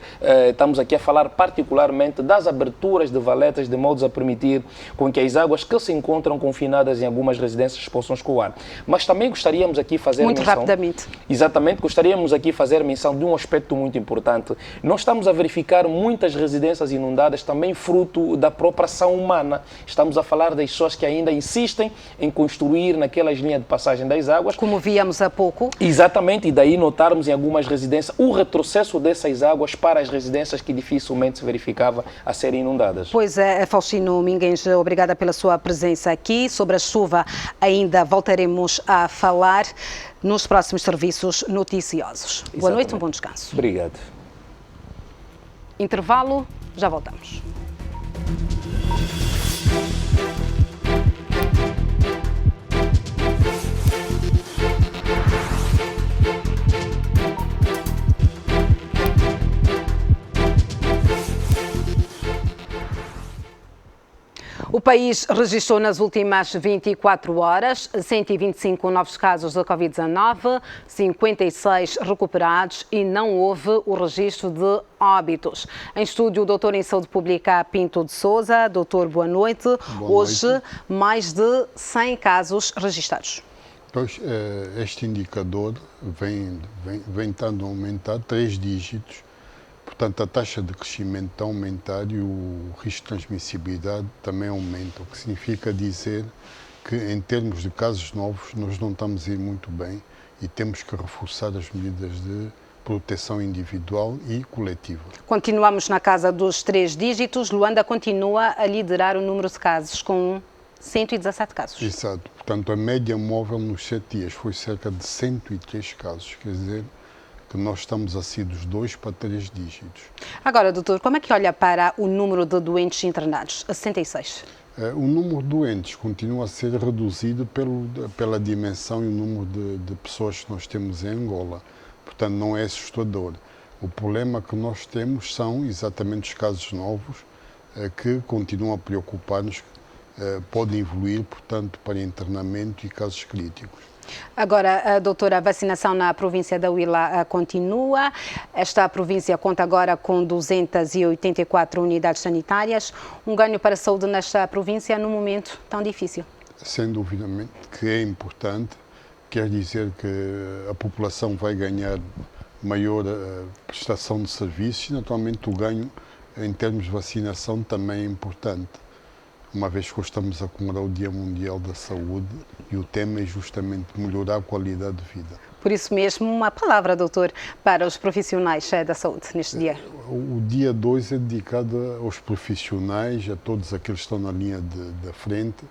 estamos aqui a falar particularmente das aberturas de valetas, de modo a permitir com que as águas que se encontram confinadas em algumas residências possam escoar. Mas também gostaríamos aqui fazer muito menção... rapidamente. Exatamente, gostaríamos aqui fazer menção de um aspecto muito importante. Nós estamos a verificar muitas residências inundadas também fruto da própria ação humana. Estamos a falar das pessoas que ainda insistem em construir naquelas linhas de passagem das águas. Como víamos há pouco. Exatamente, e daí notarmos em algumas residências o retrocesso dessas águas para as residências que dificilmente se verificava a serem inundadas. Pois é, Faustino Minguens, obrigada pela sua presença aqui. Sobre a chuva ainda voltaremos a falar nos próximos serviços noticiosos. Exatamente. Boa noite, um bom descanso. Obrigado. Intervalo, já voltamos. O país registrou nas últimas 24 horas 125 novos casos de Covid-19, 56 recuperados e não houve o registro de óbitos. Em estúdio, o doutor em Saúde Pública Pinto de Sousa. Doutor, boa noite. Hoje, mais de 100 casos registrados. Pois, este indicador vem estando a aumentar 3 dígitos. Portanto, a taxa de crescimento está a aumentar e o risco de transmissibilidade também aumenta, o que significa dizer que, em termos de casos novos, nós não estamos a ir muito bem e temos que reforçar as medidas de proteção individual e coletiva. Continuamos na casa dos 3 dígitos. Luanda continua a liderar o número de casos, com 117 casos. Exato. Portanto, a média móvel nos 7 dias foi cerca de 103 casos, quer dizer, que nós estamos assim dos 2 para 3 dígitos. Agora, doutor, como é que olha para o número de doentes internados, a 66? O número de doentes continua a ser reduzido pela dimensão e o número de pessoas que nós temos em Angola. Portanto, não é assustador. O problema que nós temos são exatamente os casos novos que continuam a preocupar-nos, podem evoluir, portanto, para internamento e casos críticos. Agora, doutora, a vacinação na província da Huila continua. Esta província conta agora com 284 unidades sanitárias. Um ganho para a saúde nesta província num momento tão difícil. Sem dúvida que é importante. Quer dizer que a população vai ganhar maior prestação de serviços e, naturalmente, o ganho em termos de vacinação também é importante. Uma vez que estamos a comemorar o Dia Mundial da Saúde e o tema é justamente melhorar a qualidade de vida. Por isso mesmo, uma palavra, doutor, para os profissionais da saúde neste dia. O dia 2 é dedicado aos profissionais, a todos aqueles que estão na linha da frente.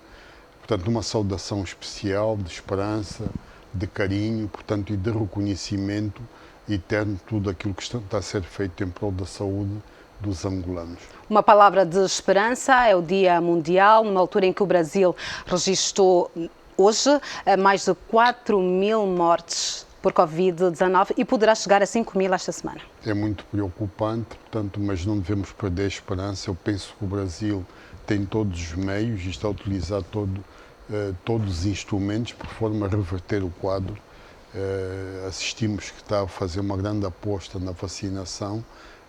Portanto, uma saudação especial de esperança, de carinho, portanto, e de reconhecimento eterno de tudo aquilo que está a ser feito em prol da saúde dos angolanos. Uma palavra de esperança, é o Dia Mundial, numa altura em que o Brasil registrou hoje mais de 4.000 mortes por Covid-19 e poderá chegar a 5.000 esta semana. É muito preocupante, portanto, mas não devemos perder a esperança. Eu penso que o Brasil tem todos os meios e está a utilizar todos os instrumentos por forma a reverter o quadro. Assistimos que está a fazer uma grande aposta na vacinação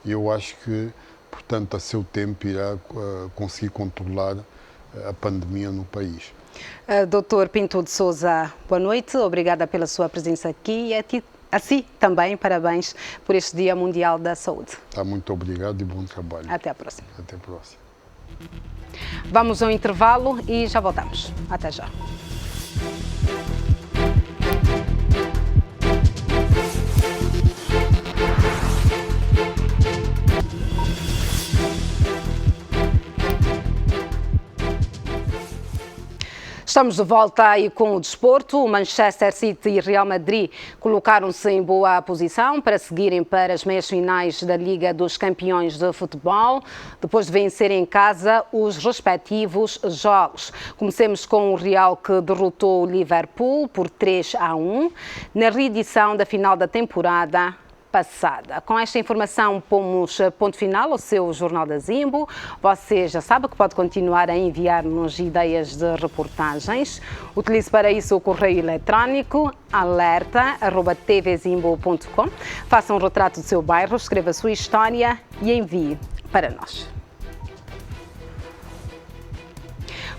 e eu acho que, portanto, a seu tempo irá conseguir controlar a pandemia no país. Doutor Pinto de Sousa, boa noite, obrigada pela sua presença aqui e a si também, parabéns por este Dia Mundial da Saúde. Muito obrigado e bom trabalho. Até a próxima. Até a próxima. Vamos ao intervalo e já voltamos. Até já. Estamos de volta aí com o desporto. O Manchester City e Real Madrid colocaram-se em boa posição para seguirem para as meias finais da Liga dos Campeões de Futebol, depois de vencerem em casa os respectivos jogos. Comecemos com o Real, que derrotou o Liverpool por 3-1 na reedição da final da temporada passada. Com esta informação, pomos ponto final ao seu Jornal da Zimbo. Você já sabe que pode continuar a enviar-nos ideias de reportagens. Utilize para isso o correio eletrónico alerta@tvzimbo.com. Faça um retrato do seu bairro, escreva a sua história e envie para nós.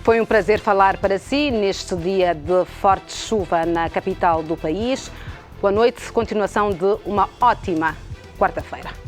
Foi um prazer falar para si neste dia de forte chuva na capital do país. Boa noite, continuação de uma ótima quarta-feira.